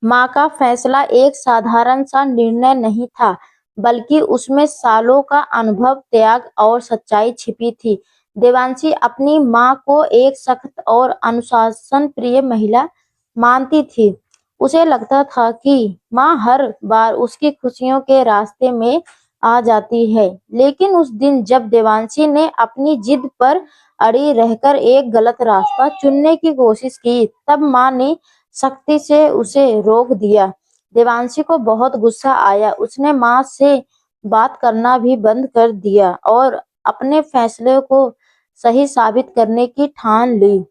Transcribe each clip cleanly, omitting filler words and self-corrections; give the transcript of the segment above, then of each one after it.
माँ का फैसला एक साधारण सा निर्णय नहीं था, बल्कि उसमें सालों का अनुभव, त्याग और सच्चाई छिपी थी। देवांशी अपनी माँ को एक सख्त और अनुशासन प्रिय महिला मानती थी। उसे लगता था कि माँ हर बार उसकी खुशियों के रास्ते में आ जाती है। लेकिन उस दिन जब देवांशी ने अपनी जिद पर अड़ी रहकर एक गलत रास्ता चुनने की कोशिश की, तब माँ ने सख्ती से उसे रोक दिया। देवांशी को बहुत गुस्सा आया। उसने माँ से बात करना भी बंद कर दिया और अपने फैसले को सही साबित करने की ठान ली।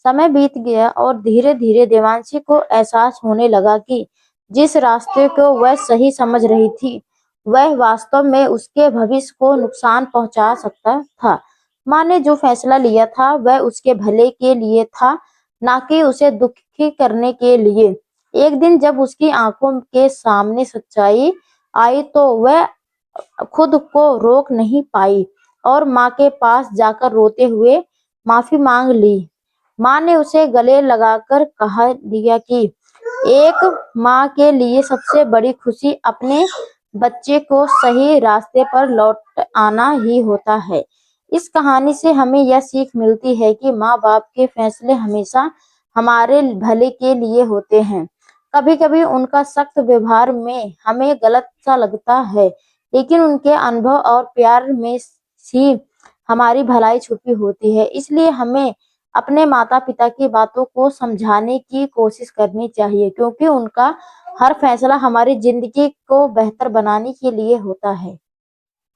समय बीत गया और धीरे-धीरे देवांशी को एहसास होने लगा कि जिस रास्ते को वह सही समझ रही थी, वह वास्तव में उसके भविष्य को नुकसान पहुंचा सकता था। माँ ने जो फैसला लिया था, वह उसके भले के लिए था, ना कि उसे दुखी करने के लिए। एक दिन जब उसकी आंखों के सामने सच्चाई आई, तो वह खुद को रोक नहीं पाई और माँ के पास जाकर रोते हुए माफी मांग ली। माँ ने उसे गले लगाकर कहा दिया कि एक माँ के लिए सबसे बड़ी खुशी अपने बच्चे को सही रास्ते पर लौट आना ही होता है। इस कहानी से हमें यह सीख मिलती है कि माँ-बाप के फैसले हमेशा हमारे भले के लिए होते हैं। कभी-कभी उनका सख्त व्यवहार में हमें गलत सा लगता है, लेकिन उनके अनुभव और प्यार में ही हमारी भलाई छुपी होती है। इसलिए हमें अपने माता-पिता की बातों को समझाने की कोशिश करनी चाहिए, क्योंकि उनका हर फैसला हमारी जिंदगी को बेहतर बनाने के लिए होता है।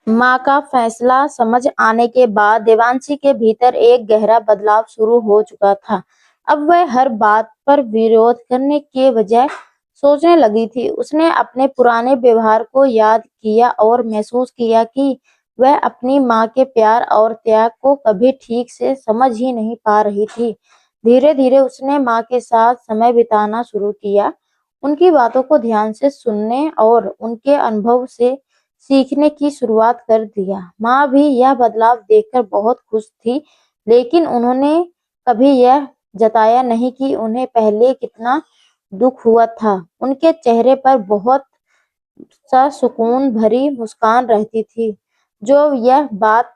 माँ का फैसला समझ आने के बाद देवांशी के भीतर एक गहरा बदलाव शुरू हो चुका था। अब वह हर बात पर विरोध करने के बजाय सोचने लगी थी। उसने अपने पुराने व्यवहार को याद किया और महसूस किया कि वह अपनी माँ के प्यार और त्याग को कभी ठीक से समझ ही नहीं पा रही थी। धीरे-धीरे उसने माँ के साथ समय बिताना शुरू किया, उनकी बातों को ध्यान से सुनने और उनके अनुभव से सीखने की शुरुआत कर दिया। माँ भी यह बदलाव देखकर बहुत खुश थी, लेकिन उन्होंने कभी यह जताया नहीं कि उन्हें पहले कितना दुख हुआ था। उनके चेहरे पर बहुत सा सुकून भरी मुस्कान रहती थी, जो यह बात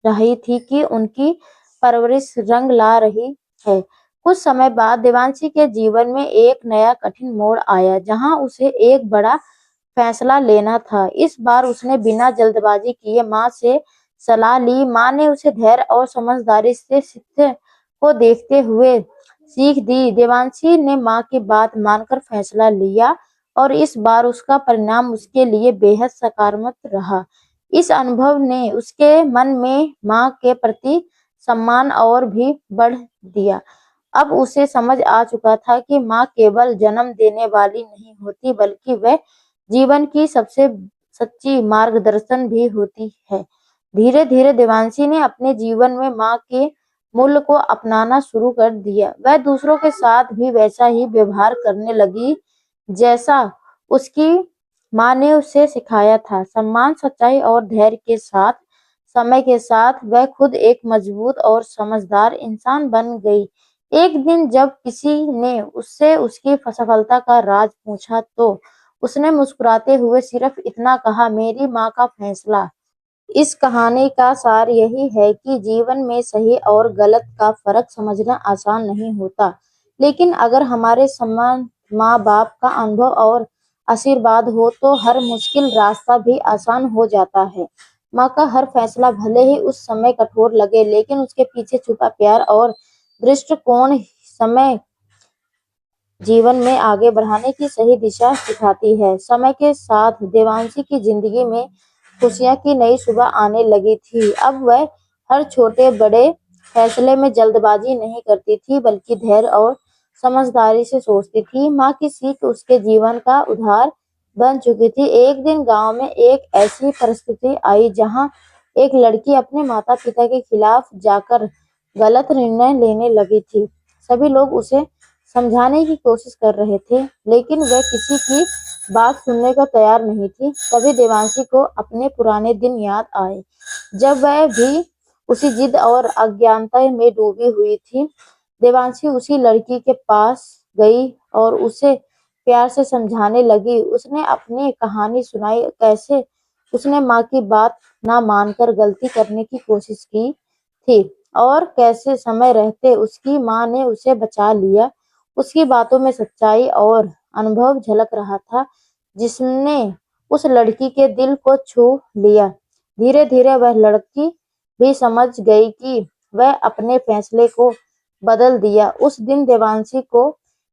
रही थी कि उनकी परवरिश रंग ला रही है। कुछ समय बाद देवांशी के जीवन में एक नया कठिन मोड़ आया, जहाँ उसे एक बड़ा फैसला लेना था। इस बार उसने बिना जल्दबाजी किए माँ से सलाह ली। माँ ने उसे धैर्य और समझदारी से सत्य को देखते हुए सीख दी। देवांशी ने माँ की बात मानकर फैसला लिया और इस बार उसका परिणाम उसके लिए बेहद सकारात्मक रहा। इस अनुभव ने उसके मन में माँ के प्रति सम्मान और भी बढ़ दिया। अब उसे समझ आ चुका था कि माँ केवल जन्म देने वाली नहीं होती, बल्कि वह जीवन की सबसे सच्ची मार्गदर्शन भी होती है। धीरे-धीरे देवांशी ने अपने जीवन में माँ के मूल्य को अपनाना शुरू कर दिया। वह दूसरों के साथ भी वैसा ही व्यवहार करने लगी, जैसा उसकी माँ ने उसे सिखाया था। सम्मान, सच्चाई और धैर्य के साथ समय के साथ वह खुद एक मजबूत और समझदार इंसान बन गई। एक दिन जब किसी ने उससे उसकी सफलता का राज पूछा, तो उसने मुस्कुराते हुए सिर्फ इतना कहा, मेरी माँ का फैसला। इस कहानी का सार यही है कि जीवन में सही और गलत का फर्क समझना आसान नहीं होता, लेकिन अगर हमारे समान माँ-बाप का अनुभव और आशीर्वाद हो, तो हर मुश्किल रास्ता भी आसान हो जाता है। माँ का हर फैसला भले ही उस समय कठोर लगे, लेकिन उसके पीछे छुपा प्यार और दृष्टिकोण समय जीवन में आगे बढ़ाने की सही दिशा दिखाती है। समय के साथ देवांशी की जिंदगी में खुशियाँ की नई सुबह आने लगी थी। अब वह हर छोटे-बड़े फैसले में जल्दबाजी नहीं करती थी, बल्कि धैर्य और समझदारी से सोचती थी। माँ की सीख उसके जीवन का उद्धार बन चुकी थी। एक दिन गाँव में एक ऐसी परिस्थिति आई, जहाँ एक लड़की अपने माता-पिता के खिलाफ जाकर गलत निर्णय लेने लगी थी। सभी लोग उसे समझाने की कोशिश कर रहे थे, लेकिन वह किसी की बात सुनने को तैयार नहीं थी। तभी देवांशी को अपने पुराने दिन याद आए, जब वह भी उसी जिद और अज्ञानता में डूबी हुई थी। देवांशी उसी लड़की के पास गई और उसे प्यार से समझाने लगी। उसने अपनी कहानी सुनाई, कैसे उसने माँ की बात ना मानकर गलती करने की कोशिश की थी और कैसे समय रहते उसकी माँ ने उसे बचा लिया। उसकी बातों में सच्चाई और अनुभव झलक रहा था, जिसने उस लड़की के दिल को छू लिया। धीरे धीरे वह लड़की भी समझ गई कि वह अपने फैसले को बदल दिया। उस दिन देवांशी को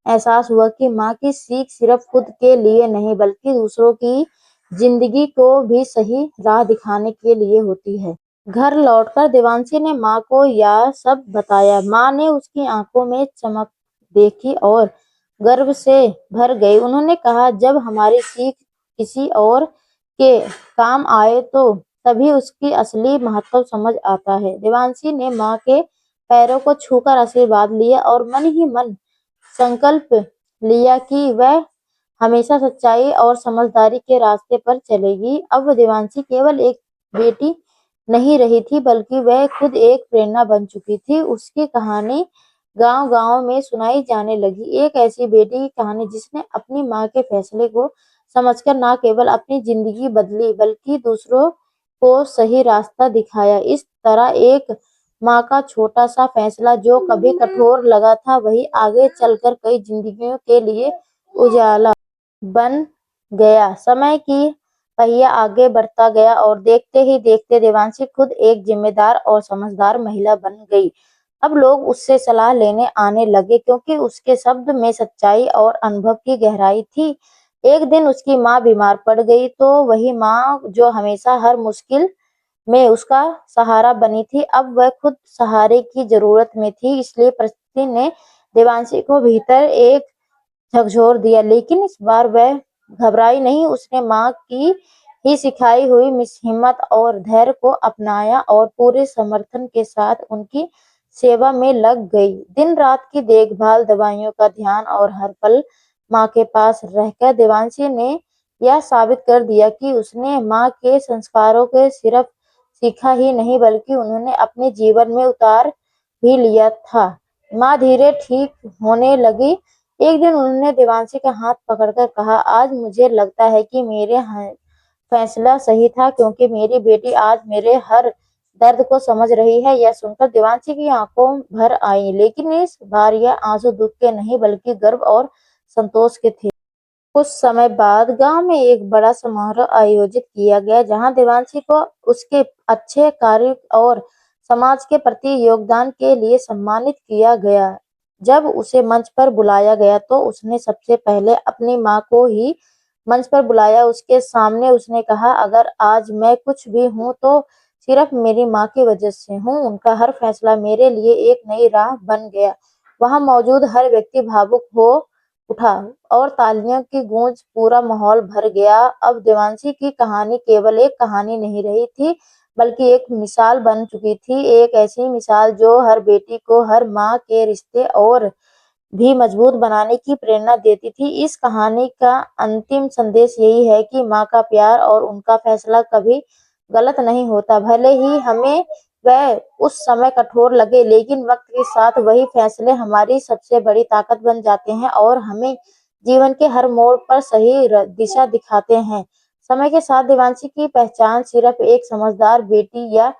एहसास हुआ कि माँ की सीख सिर्फ खुद के लिए नहीं बल्कि दूसरों की जिंदगी को भी सही राह दिखाने के लिए होती है। घर लौटकर देवांशी ने माँ को यह सब बताया। माँ ने उसकी आंखों में चमक देखी और गर्व से भर गई। उन्होंने कहा, जब हमारी सीख किसी और के काम आए तो तभी उसकी असली महत्व समझ आता है। देवांशी ने माँ के पैरों को छूकर आशीर्वाद लिया और मन ही मन संकल्प लिया कि वह हमेशा सच्चाई और समझदारी के रास्ते पर चलेगी। अब देवांशी केवल एक बेटी नहीं रही थी, बल्कि वह खुद एक प्रेरणा बन चुकी थी। उसकी कहानी गांव-गांव में सुनाई जाने लगी, एक ऐसी बेटी की कहानी जिसने अपनी माँ के फैसले को समझकर न केवल अपनी जिंदगी बदली, बल्कि दूसरों को सही रास्ता दिखाया। इस तरह एक माँ का छोटा सा फैसला जो कभी कठोर लगा था, वही आगे चलकर कई जिंदगियों के लिए उजाला बन गया। समय की पहिया आगे बढ़ता गया और देखते ही देखते देवांशी खुद एक जिम्मेदार और समझदार महिला बन गई। अब लोग उससे सलाह लेने आने लगे, क्योंकि उसके शब्द में सच्चाई और अनुभव की गहराई थी। एक दिन उसकी माँ बीमार पड़ गई, तो वही माँ जो हमेशा हर मुश्किल में उसका सहारा बनी थी, अब वह खुद सहारे की जरूरत में थी। इसलिए परिस्थिति ने देवांशी को भीतर एक झकझोर दिया, लेकिन इस बार वह घबराई नहीं। उसने माँ की ही सिखाई हुई हिम्मत और धैर्य को अपनाया और पूरे समर्थन के साथ उनकी सेवा में लग गई। दिन रात की देखभाल, दवाइयों का ध्यान और हर पल माँ के पास रहकर देवांशी ने यह साबित कर दिया कि उसने माँ के संस्कारों के सिर्फ सीखा ही नहीं, बल्कि उन्होंने अपने जीवन में उतार भी लिया था। माँ धीरे ठीक होने लगी। एक दिन उन्होंने देवांशी का हाथ पकड़कर कहा, आज मुझे लगता है कि मेरे फैसला सही था, क्योंकि मेरी बेटी आज मेरे हर दर्द को समझ रही है। यह सुनकर देवांशी की आंखों भर आई, लेकिन इस बार यह आंसू दुख के नहीं बल्कि गर्व और संतोष के थे। कुछ समय बाद गांव में एक बड़ा समारोह आयोजित किया गया, जहां देवांशी को उसके अच्छे कार्य और समाज के प्रति योगदान के लिए सम्मानित किया गया। जब उसे मंच पर बुलाया गया तो उसने सबसे पहले अपनी माँ को ही मंच पर बुलाया। उसके सामने उसने कहा, अगर आज मैं कुछ भी हूँ तो सिर्फ मेरी माँ की वजह से हूँ। उनका हर फैसला मेरे लिए एक नई राह बन गया। वहां मौजूद हर व्यक्ति भावुक हो उठा और तालियों की गूंज पूरा माहौल भर गया। अब देवांशी की कहानी केवल एक कहानी नहीं रही थी, बल्कि एक मिसाल बन चुकी थी। एक ऐसी मिसाल जो हर बेटी को हर माँ के रिश्ते और भी मजबूत बनाने की प्रेरणा देती थी। इस कहानी का अंतिम संदेश यही है कि माँ का प्यार और उनका फैसला कभी गलत नहीं होता। भले ही हमें वह उस समय कठोर लगे, लेकिन वक्त के साथ वही फैसले हमारी सबसे बड़ी ताकत बन जाते हैं और हमें जीवन के हर मोड़ पर सही दिशा दिखाते हैं। समय के साथ देवांशी की पहचान सिर्फ एक समझदार बेटी या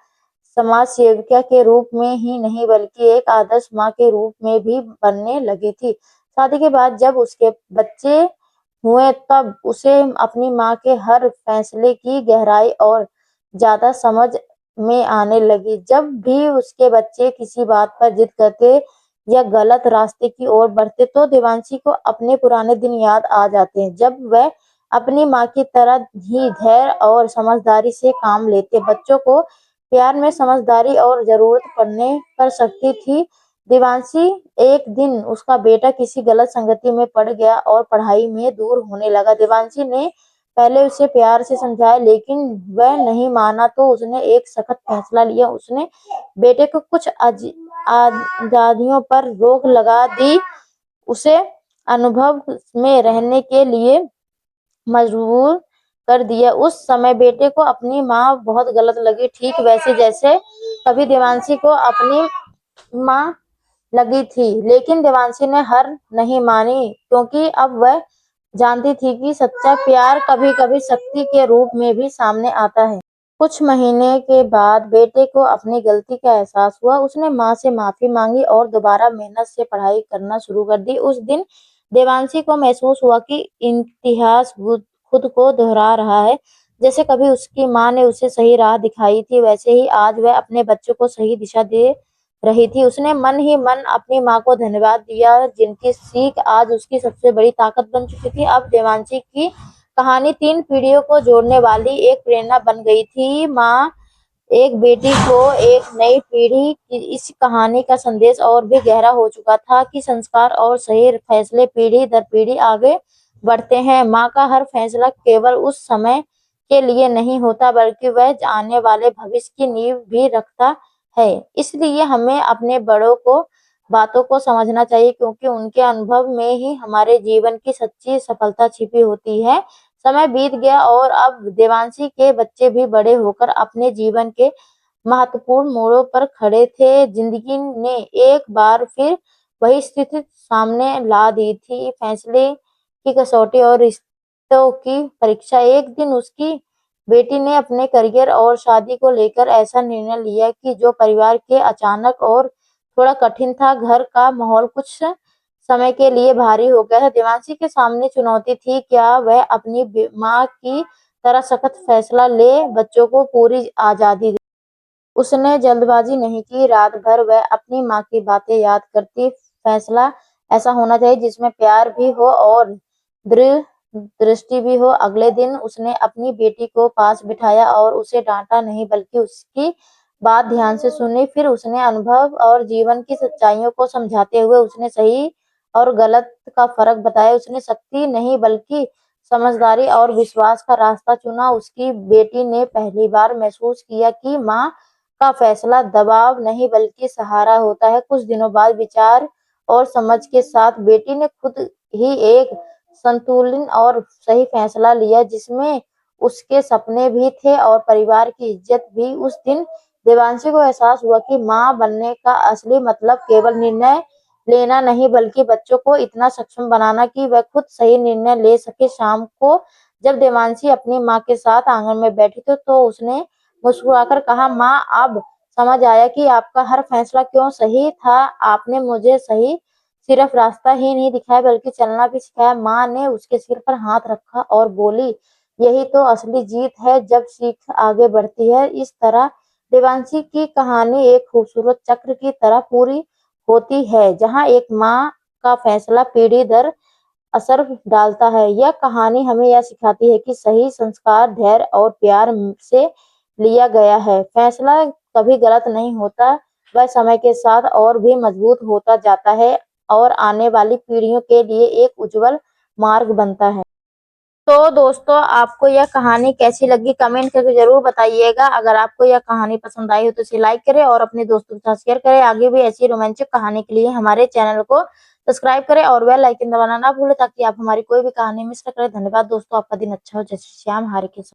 समाज सेविका के रूप में ही नहीं, बल्कि एक आदर्श माँ के रूप में भी बनने लगी थी। शादी के बाद जब उसके बच्चे हुए, तब उसे अपनी माँ के हर फैसले की गहराई और ज्यादा समझ में आने लगी। जब भी उसके बच्चे किसी बात पर जिद करते या गलत रास्ते की ओर बढ़ते, तो देवांशी को अपने पुराने दिन याद आ जाते हैं, जब वह अपनी माँ की तरह ही धैर्य और समझदारी से काम लेते। बच्चों को प्यार में समझदारी और जरूरत पड़ने पर सकती थी। देवांशी एक दिन उसका बेटा किसी गलत संगति में पड़ गया और पढ़ाई में दूर होने लगा। देवांशी ने पहले उसे प्यार से समझाया, लेकिन वह नहीं माना, तो उसने एक सख्त फैसला लिया। उसने बेटे को कुछ आजादियों पर रोक लगा दी, उसे अनुभव में रहने के लिए मजबूर कर दिया। उस समय बेटे को अपनी माँ बहुत गलत लगी, ठीक वैसे जैसे कभी देवांशी को अपनी माँ लगी थी। लेकिन देवांशी ने हार नहीं मानी, क्योंकि अब वह जानती थी कि सच्चा प्यार कभी-कभी शक्ति के रूप में भी सामने आता है। कुछ महीने के बाद बेटे को अपनी गलती का एहसास हुआ। उसने माँ से माफी मांगी और दोबारा मेहनत से पढ़ाई करना शुरू कर दी। उस दिन देवांशी को महसूस हुआ कि इतिहास खुद को दोहरा रहा है। जैसे कभी उसकी माँ ने उसे सही राह दिखाई थी, वैसे ही आज वह अपने बच्चों को सही दिशा दे रही थी। उसने मन ही मन अपनी माँ को धन्यवाद दिया, जिनकी सीख आज उसकी सबसे बड़ी ताकत बन चुकी थी। अब देवांशी की कहानी 3 पीढ़ियों को जोड़ने वाली एक प्रेरणा बन गई थी। माँ एक बेटी को एक नई पीढ़ी की इस कहानी का संदेश और भी गहरा हो चुका था कि संस्कार और सही फैसले पीढ़ी दर पीढ़ी आगे बढ़ते हैं। माँ का हर फैसला केवल उस समय के लिए नहीं होता, बल्कि वह आने वाले भविष्य की नींव भी रखता है। इसलिए हमें अपने बड़ों को बातों को समझना चाहिए, क्योंकि उनके अनुभव में ही हमारे जीवन की सच्ची सफलता छिपी होती है। समय बीत गया और अब देवांशी के बच्चे भी बड़े होकर अपने जीवन के महत्वपूर्ण मोड़ों पर खड़े थे। जिंदगी ने एक बार फिर वही स्थिति सामने ला दी थी, फैसले की कसौटी और रिश्तों की परीक्षा। एक दिन उसकी बेटी ने अपने करियर और शादी को लेकर ऐसा निर्णय लिया कि जो परिवार के अचानक और थोड़ा कठिन था। घर का माहौल कुछ समय के लिए भारी हो गया था। देवांशी के सामने चुनौती थी, क्या वह अपनी माँ की तरह सख्त फैसला ले, बच्चों को पूरी आजादी दे। उसने जल्दबाजी नहीं की। रात भर वह अपनी माँ की बातें याद करती। फैसला ऐसा होना चाहिए जिसमें प्यार भी हो और दृढ़ दृष्टि भी हो। अगले दिन उसने अपनी बेटी को पास बिठाया और उसे डांटा नहीं, बल्कि उसकी बात ध्यान से सुनी। फिर उसने अनुभव और जीवन की सच्चाइयों को समझाते हुए उसने सही और गलत का फर्क बताया। उसने शक्ति नहीं, बल्कि समझदारी और विश्वास का रास्ता चुना। उसकी बेटी ने पहली बार महसूस किया कि माँ का फैसला दबाव नहीं, बल्कि सहारा होता है। कुछ दिनों बाद विचार और समझ के साथ बेटी ने खुद ही एक संतुलित और सही फैसला लिया, जिसमें उसके सपने भी थे और परिवार की इज्जत भी। उस दिन देवांशी को एहसास हुआ कि माँ बनने का असली मतलब केवल निर्णय लेना नहीं, बल्कि बच्चों को इतना सक्षम बनाना कि वह खुद सही निर्णय ले सके। शाम को जब देवांशी अपनी माँ के साथ आंगन में बैठी तो उसने मुस्कुराकर कहा, माँ, अब समझ आया कि आपका हर फैसला क्यों सही था। आपने मुझे सही सिर्फ रास्ता ही नहीं दिखाया, बल्कि चलना भी सिखाया। माँ ने उसके सिर पर हाथ रखा और बोली, यही तो असली जीत है, जब सीख आगे बढ़ती है। इस तरह देवांशी की कहानी एक खूबसूरत चक्र की तरह पूरी होती है, जहाँ एक माँ का फैसला पीढ़ी दर असर डालता है। यह कहानी हमें यह सिखाती है कि सही संस्कार, धैर्य और प्यार से लिया गया है फैसला कभी गलत नहीं होता। वह समय के साथ और भी मजबूत होता जाता है और आने वाली पीढ़ियों के लिए एक उज्जवल मार्ग बनता है। तो दोस्तों, आपको यह कहानी कैसी लगी कमेंट करके जरूर बताइएगा। अगर आपको यह कहानी पसंद आई हो तो इसे लाइक करें और अपने दोस्तों के साथ शेयर करें। आगे भी ऐसी रोमांचक कहानी के लिए हमारे चैनल को सब्सक्राइब करें और बेल आइकन दबाना ना भूलें, ताकि आप हमारी कोई भी कहानी मिस न करें। धन्यवाद दोस्तों, आपका दिन अच्छा हो। जय श्री श्याम, हरे कृष्ण।